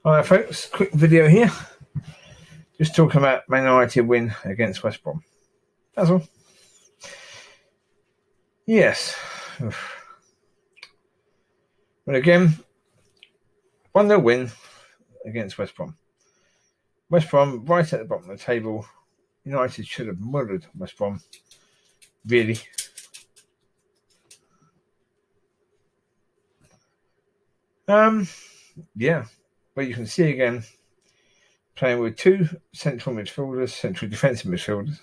Alright folks, quick video here. Just talking about Man United win against West Brom. That's all. Yes. But again, 1-0 win against West Brom. West Brom right at the bottom of the table. United should have murdered West Brom. Really. Yeah. But you can see again, playing with two central midfielders, central defensive midfielders.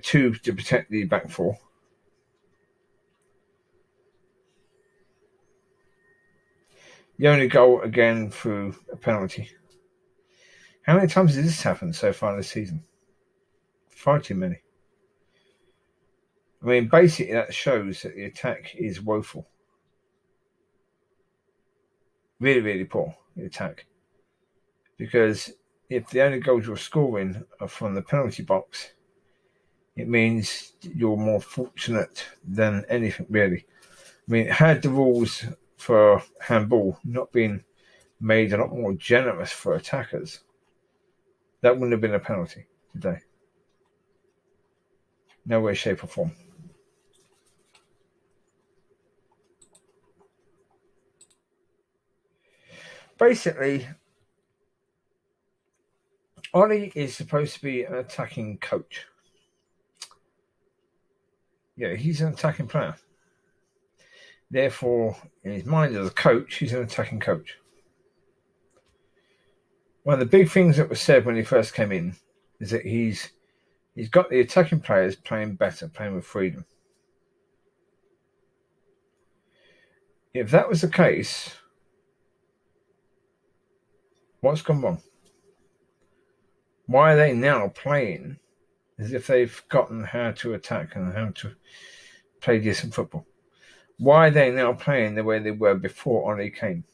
Two to protect the back four. The only goal again through a penalty. How many times has this happened so far this season? Far too many. I mean, basically that shows that the attack is woeful. Really, really poor, the attack. Because if the only goals you're scoring are from the penalty box, it means you're more fortunate than anything, really. I mean, had the rules for handball not been made a lot more generous for attackers, that wouldn't have been a penalty today. No way, shape or form. Basically, Ollie is supposed to be an attacking coach. Yeah, he's an attacking player. Therefore, in his mind as a coach, he's an attacking coach. One of the big things that was said when he first came in is that he's got the attacking players playing better, playing with freedom. If that was the case, what's gone wrong? Why are they now playing as if they've forgotten how to attack and how to play decent football? Why are they now playing the way they were before Ollie came?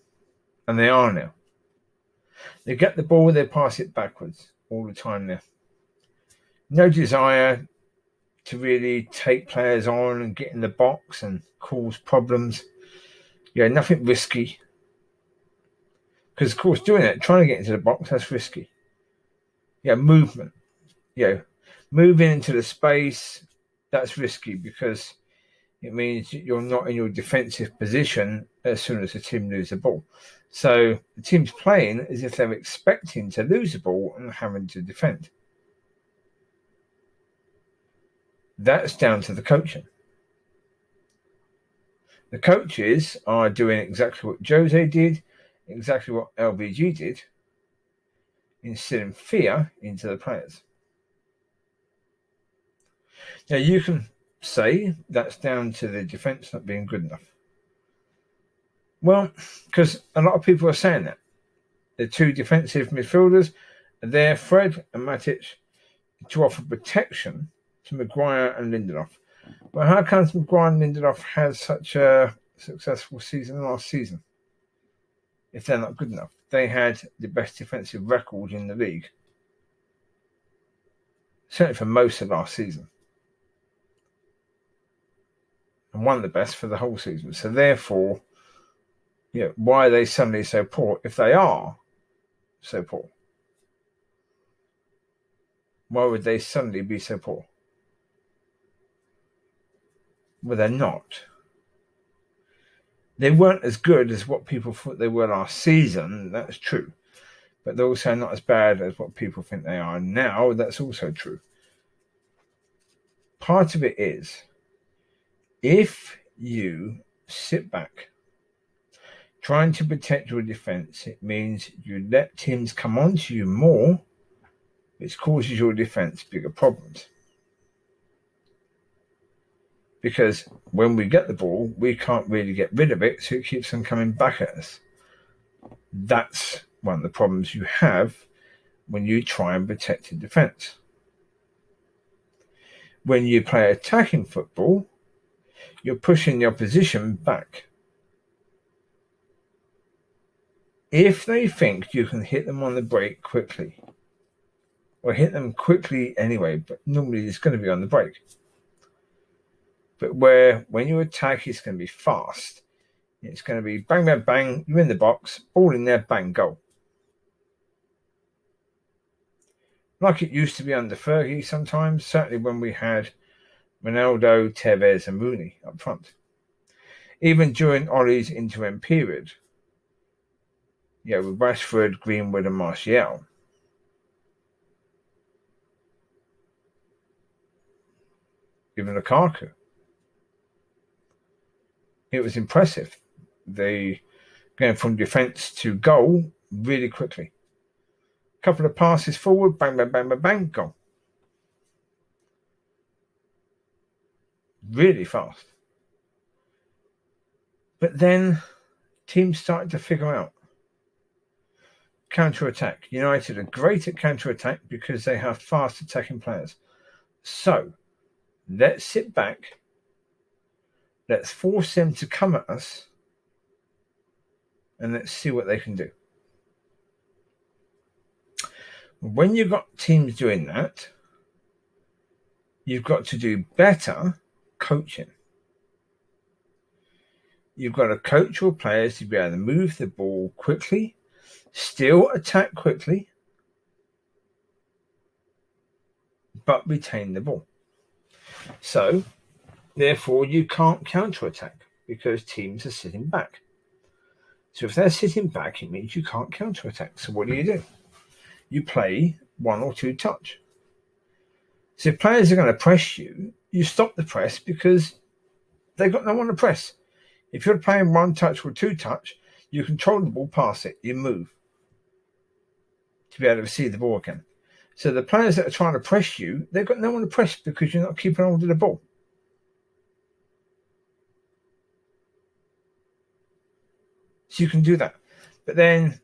And they are now. They get the ball, they pass it backwards all the time now. No desire to really take players on and get in the box and cause problems. Yeah, nothing risky. Because, of course, doing it, trying to get into the box, that's risky. Yeah, movement. Moving into the space, that's risky because it means you're not in your defensive position as soon as the team loses the ball. So the team's playing as if they're expecting to lose the ball and having to defend. That's down to the coaching. The coaches are doing exactly what Jose did, exactly what LVG did, instilling fear into the players. Now, you can say that's down to the defence not being good enough. Well, because a lot of people are saying that. The two defensive midfielders are there, Fred and Matic, to offer protection to Maguire and Lindelof. Well, how come Maguire and Lindelof had such a successful season last season if they're not good enough? They had the best defensive record in the league, certainly for most of last season, and one of the best for the whole season. So therefore, why are they suddenly so poor if they are so poor? Why would they suddenly be so poor? Well, they're not. They weren't as good as what people thought they were last season, that's true. But they're also not as bad as what people think they are now, that's also true. Part of it is, if you sit back trying to protect your defence, it means you let teams come onto you more, which causes your defence bigger problems. Because when we get the ball, we can't really get rid of it, so it keeps them coming back at us. That's one of the problems you have when you try and protect your defence. When you play attacking football, you're pushing the opposition back. If they think you can hit them on the break quickly, or hit them quickly anyway, but normally it's going to be on the break. But when you attack, it's going to be fast. It's going to be bang, bang, bang. You're in the box, ball in there, bang, goal. Like it used to be under Fergie sometimes, certainly when we had Ronaldo, Tevez and Rooney up front. Even during Ollie's interim period, with Rashford, Greenwood and Martial. Even Lukaku. It was impressive. They going from defence to goal really quickly. A couple of passes forward, bang, bang, bang, bang, bang, goal. Really fast. But then teams started to figure out counter-attack. United are great at counter-attack because they have fast attacking players. So let's sit back. Let's force them to come at us and let's see what they can do. When you've got teams doing that, you've got to do better coaching. You've got to coach your players to be able to move the ball quickly, still attack quickly, but retain the ball. So, therefore, you can't counter-attack because teams are sitting back. So if they're sitting back, it means you can't counter-attack. So what do? You play one or two touch. So if players are going to press you, you stop the press because they've got no one to press. If you're playing one touch or two touch, you control the ball, pass it, you move to be able to receive the ball again. So the players that are trying to press you, they've got no one to press because you're not keeping hold of the ball. So you can do that. But then,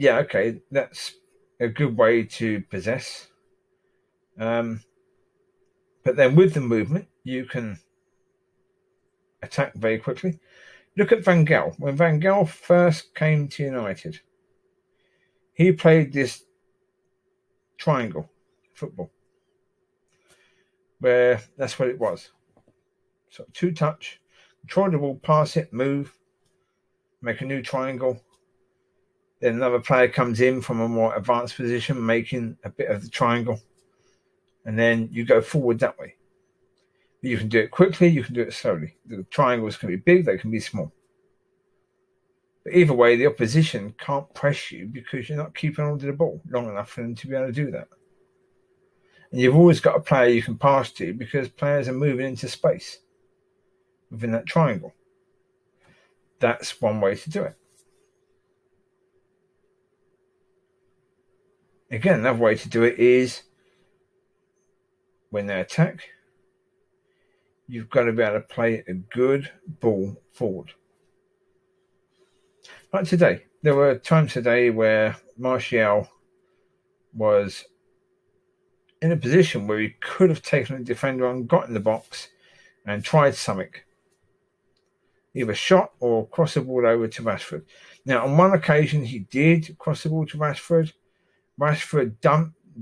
okay, that's a good way to possess. But then with the movement, you can attack very quickly. Look at Van Gaal. When Van Gaal first came to United, he played this triangle football, where that's what it was. So two touch, control the ball, pass it, move, make a new triangle. Then another player comes in from a more advanced position, making a bit of the triangle. And then you go forward that way. You can do it quickly, you can do it slowly. The triangles can be big, they can be small. But either way, the opposition can't press you because you're not keeping hold of the ball long enough for them to be able to do that. And you've always got a player you can pass to because players are moving into space within that triangle. That's one way to do it. Again, another way to do it is when they attack, you've got to be able to play a good ball forward. Like today, there were times today where Martial was in a position where he could have taken a defender and got in the box and tried something. Either shot or cross the ball over to Rashford. Now, on one occasion, he did cross the ball to Rashford. Rashford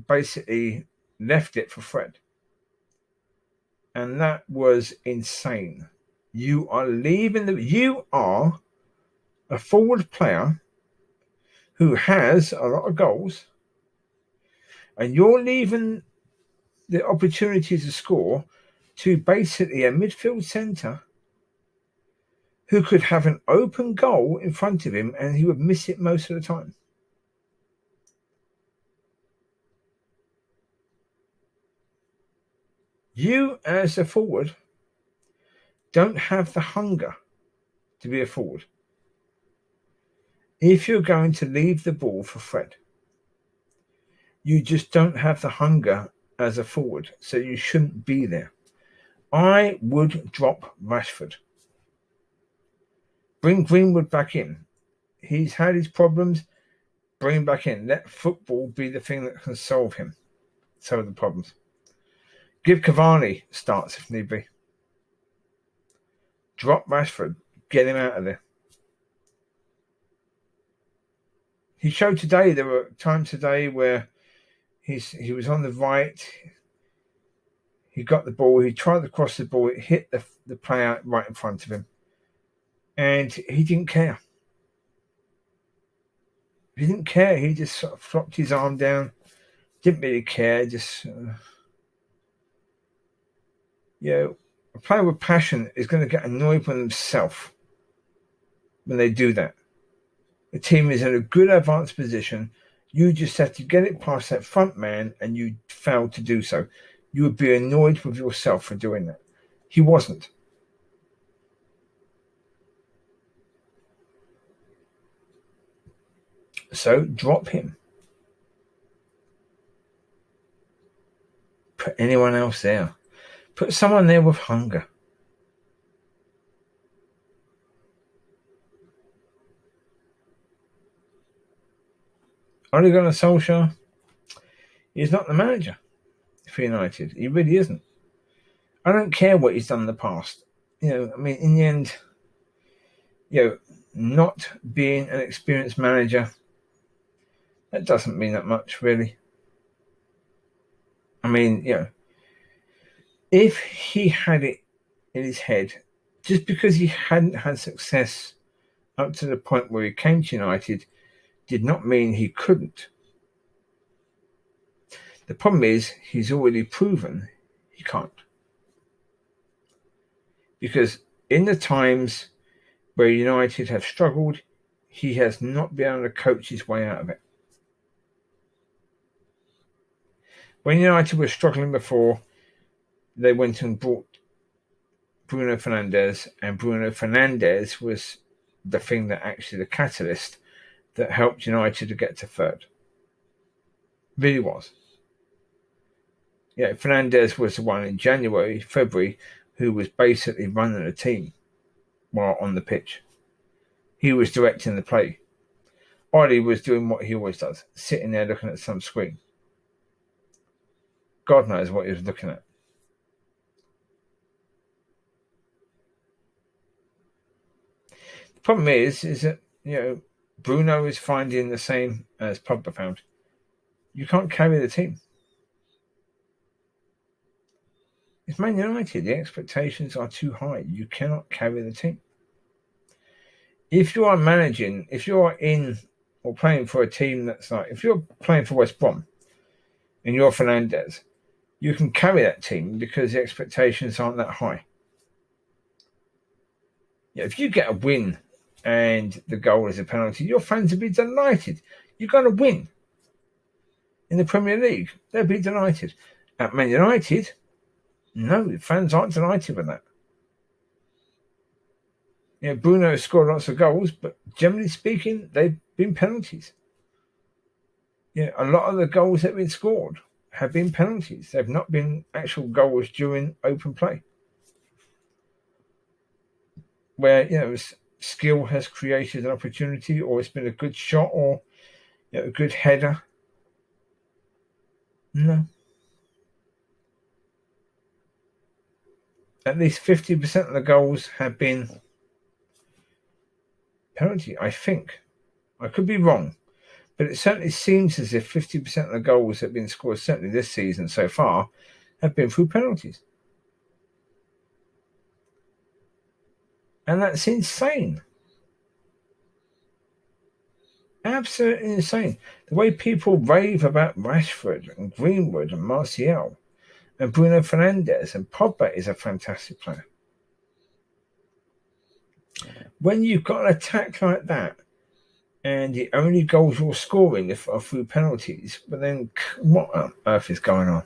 basically left it for Fred. And that was insane. You are a forward player who has a lot of goals, and you're leaving the opportunity to score to basically a midfield centre who could have an open goal in front of him and he would miss it most of the time. You, as a forward, don't have the hunger to be a forward. If you're going to leave the ball for Fred, you just don't have the hunger as a forward, so you shouldn't be there. I would drop Rashford. Bring Greenwood back in. He's had his problems. Bring him back in. Let football be the thing that can solve the problems. Give Cavani starts if need be. Drop Rashford. Get him out of there. He showed today, there were times today where he was on the right. He got the ball. He tried to cross the ball. It hit the player right in front of him. And he didn't care. He didn't care. He just sort of flopped his arm down. Didn't really care. Just, a player with passion is going to get annoyed with himself when they do that. The team is in a good advanced position. You just have to get it past that front man, and you failed to do so. You would be annoyed with yourself for doing that. He wasn't. So drop him. Put anyone else there. Put someone there with hunger. Ole Gunnar Solskjaer is not the manager for United. He really isn't. I don't care what he's done in the past. In the end, not being an experienced manager, that doesn't mean that much, really. If he had it in his head, just because he hadn't had success up to the point where he came to United, did not mean he couldn't. The problem is he's already proven he can't. Because in the times where United have struggled, he has not been able to coach his way out of it. When United was struggling before, they went and brought Bruno Fernandes, and Bruno Fernandes was the thing that actually the catalyst that helped United to get to third. Really was. Fernandes was the one in January, February, who was basically running the team while on the pitch. He was directing the play. Ollie was doing what he always does, sitting there looking at some screen. God knows what he was looking at. The problem is that, Bruno is finding the same as Pogba found. You can't carry the team. It's Man United. The expectations are too high. You cannot carry the team. If you are managing, if you are in or playing for a team that's like, if you're playing for West Brom and you're Fernandes, you can carry that team because the expectations aren't that high. If you get a win and the goal is a penalty, your fans will be delighted. You're going to win. In the Premier League, they'll be delighted. At Man United, no, the fans aren't delighted with that. Bruno has scored lots of goals, but generally speaking, they've been penalties. A lot of the goals that have been scored have been penalties. They've not been actual goals during open play, where skill has created an opportunity, or it's been a good shot, or a good header. No. At least 50% of the goals have been penalty, I think. I could be wrong, but it certainly seems as if 50% of the goals that have been scored, certainly this season so far, have been through penalties. And that's insane. Absolutely insane. The way people rave about Rashford and Greenwood and Martial and Bruno Fernandes, and Pogba is a fantastic player. When you've got an attack like that, and the only goals you're scoring are through penalties, but then what on earth is going on?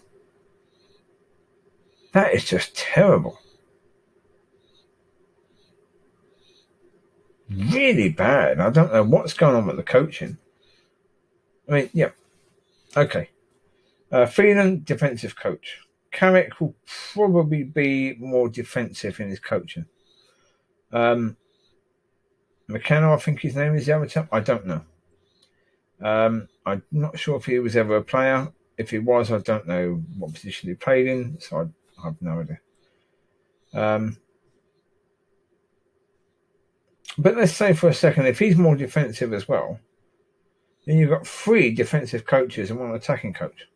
That is just terrible. Really bad. I don't know what's going on with the coaching. Okay. Phelan, defensive coach. Carrick will probably be more defensive in his coaching. McKenna, I think his name is the other chap. I don't know. I'm not sure if he was ever a player. If he was, I don't know what position he played in, so I have no idea. But let's say for a second, if he's more defensive as well, then you've got 3 defensive coaches and 1 attacking coach.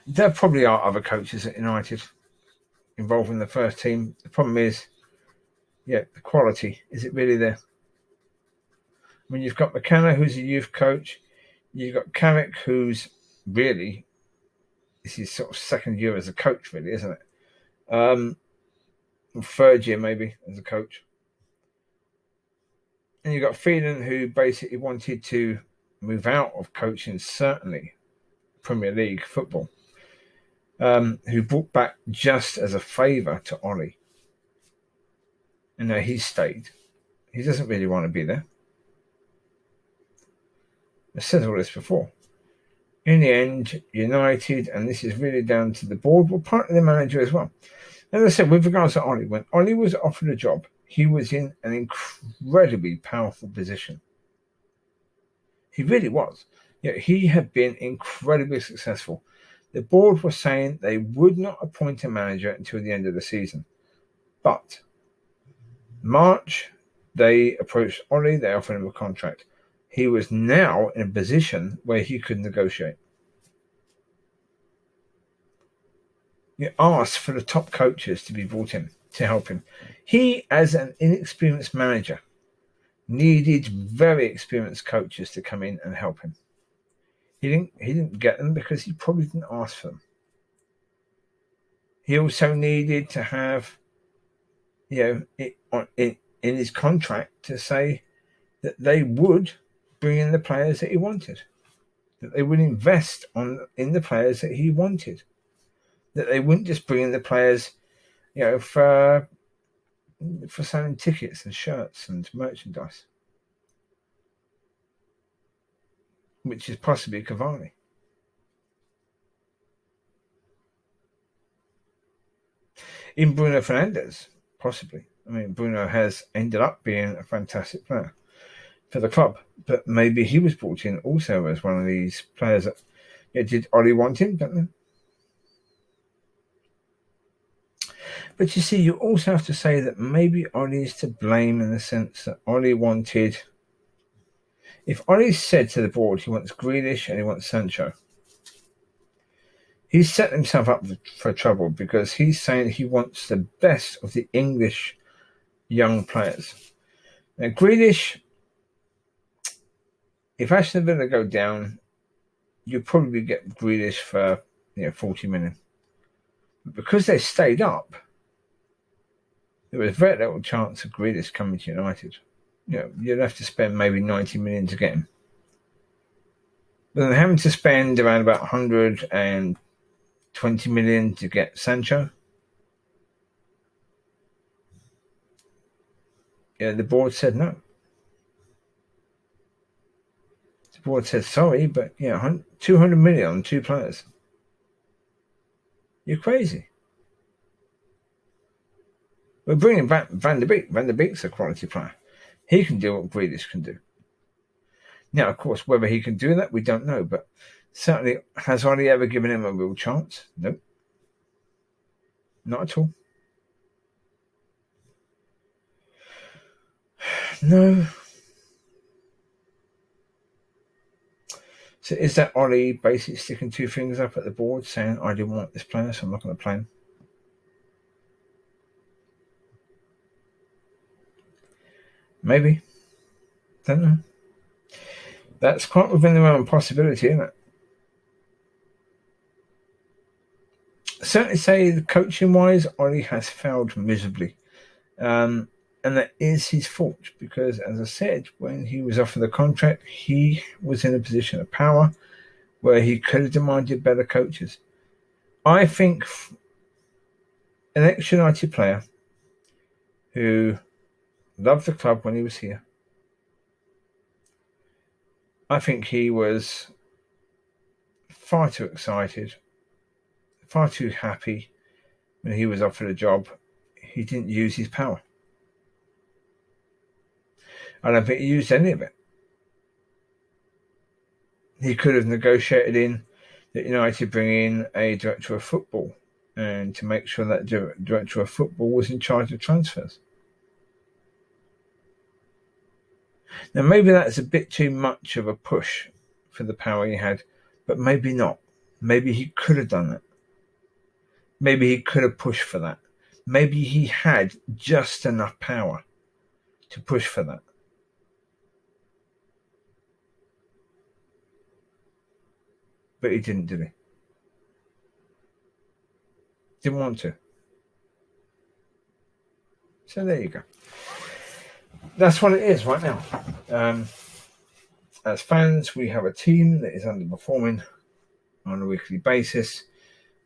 There probably are other coaches at United involved in the first team. The problem is the quality, is it really there? I mean, you've got McKenna, who's a youth coach. You've got Carrick, who's really, this is sort of second year as a coach, really, isn't it? Third year, maybe, as a coach. And you've got Phelan, who basically wanted to move out of coaching, certainly Premier League football, who brought back just as a favour to Ollie. And now he's stayed. He doesn't really want to be there. I've said all this before. In the end, United, and this is really down to the board, well, partly the manager as well. As I said, with regards to Ollie, when Ollie was offered a job, he was in an incredibly powerful position. He really was. He had been incredibly successful. The board was saying they would not appoint a manager until the end of the season. But March, they approached Ollie, they offered him a contract. He was now in a position where he could negotiate. He asked for the top coaches to be brought in to help him. He, as an inexperienced manager, needed very experienced coaches to come in and help him. He didn't get them because he probably didn't ask for them. He also needed to have, in his contract to say that they would bring in the players that he wanted, that they would invest in the players that he wanted, that they wouldn't just bring in the players, for selling tickets and shirts and merchandise, which is possibly Cavani. Even Bruno Fernandes, possibly. I mean, Bruno has ended up being a fantastic player for the club, but maybe he was brought in also as one of these players that, did Ollie want him? Don't know. But you see, you also have to say that maybe Ollie is to blame in the sense that Ollie wanted... If Ollie said to the board he wants Grealish and he wants Sancho, he's set himself up for trouble because he's saying he wants the best of the English young players. Now, Grealish, if Aston Villa go down, you'll probably get Grealish for 40 million. But because they stayed up, there was very little chance of Grealish coming to United. You'd have to spend maybe 90 million to get him. But then having to spend around about 120 million to get Sancho, the board said no. The board said sorry, but 200 million on two players. You're crazy. We're bringing back Van der Beek. Van der Beek's a quality player. He can do what Grealish can do. Now, of course, whether he can do that, we don't know. But certainly, has Ollie ever given him a real chance? No. Not at all. No. So is that Ollie basically sticking two fingers up at the board saying, I didn't want this player, so I'm not going to play him? Maybe. Don't know. That's quite within the realm of possibility, isn't it? Certainly say the coaching-wise, Ollie has failed miserably. And that is his fault because, as I said, when he was offered the contract, he was in a position of power where he could have demanded better coaches. I think an ex-United player who loved the club when he was here, I think he was far too excited, far too happy when he was offered a job. He didn't use his power. I don't think he used any of it. He could have negotiated in that United bring in a director of football and to make sure that director of football was in charge of transfers. Now, maybe that's a bit too much of a push for the power he had, but maybe not. Maybe he could have done that. Maybe he could have pushed for that. maybe he had just enough power to push for that. But he didn't, did he? Didn't want to. So there you go. That's what it is right now. As fans, we have a team that is underperforming on a weekly basis.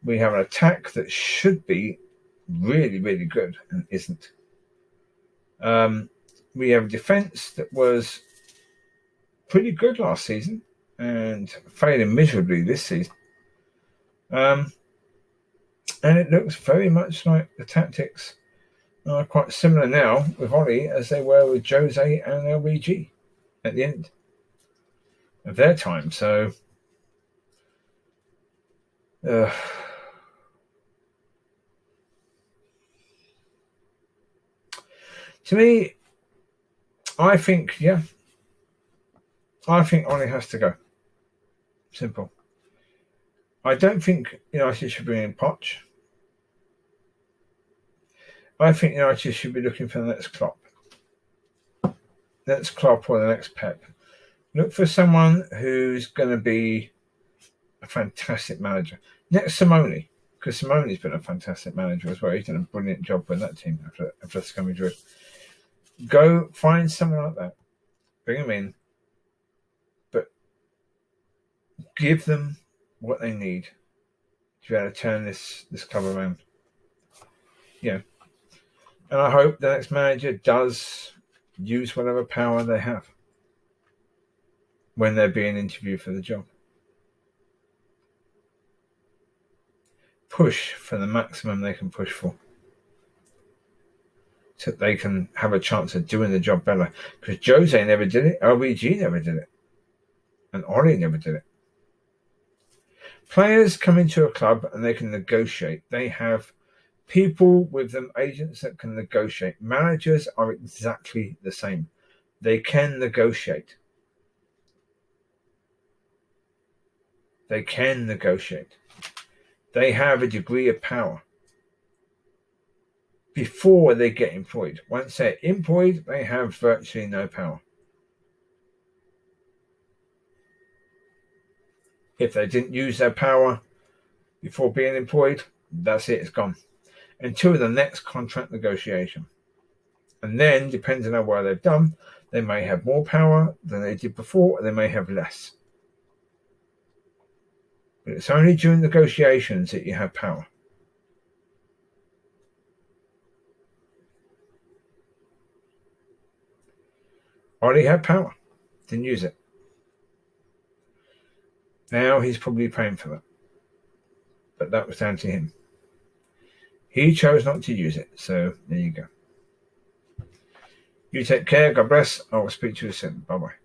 We have an attack that should be really, really good and isn't. We have a defence that was pretty good last season and failing miserably this season. And it looks very much like the tactics are quite similar now with Ollie as they were with Jose and LBG at the end of their time. So, to me, I think Ollie has to go. Simple. I don't think United should bring in Poch. I think United should be looking for the next Klopp. Next Klopp or the next Pep. Look for someone who's going to be a fantastic manager. Next Simone, because Simone's been a fantastic manager as well. He's done a brilliant job with that team after Atletico Madrid. Go find someone like that. Bring them in. But give them what they need to be able to turn this club around. And I hope the next manager does use whatever power they have when they're being interviewed for the job. Push for the maximum they can push for, so that they can have a chance of doing the job better. Because Jose never did it, LBG never did it, and Ollie never did it. Players come into a club and they can negotiate. They have people with them, agents that can negotiate. Managers are exactly the same. They can negotiate. They can negotiate. They have a degree of power before they get employed. Once they're employed, they have virtually no power. If they didn't use their power before being employed, that's it, it's gone. Until the next contract negotiation. And then, depending on what they've done, they may have more power than they did before, and they may have less. But it's only during negotiations that you have power. Ollie had power, didn't use it. Now he's probably paying for that. But that was down to him. He chose not to use it, so there you go. You take care, God bless. I will speak to you soon. Bye-bye.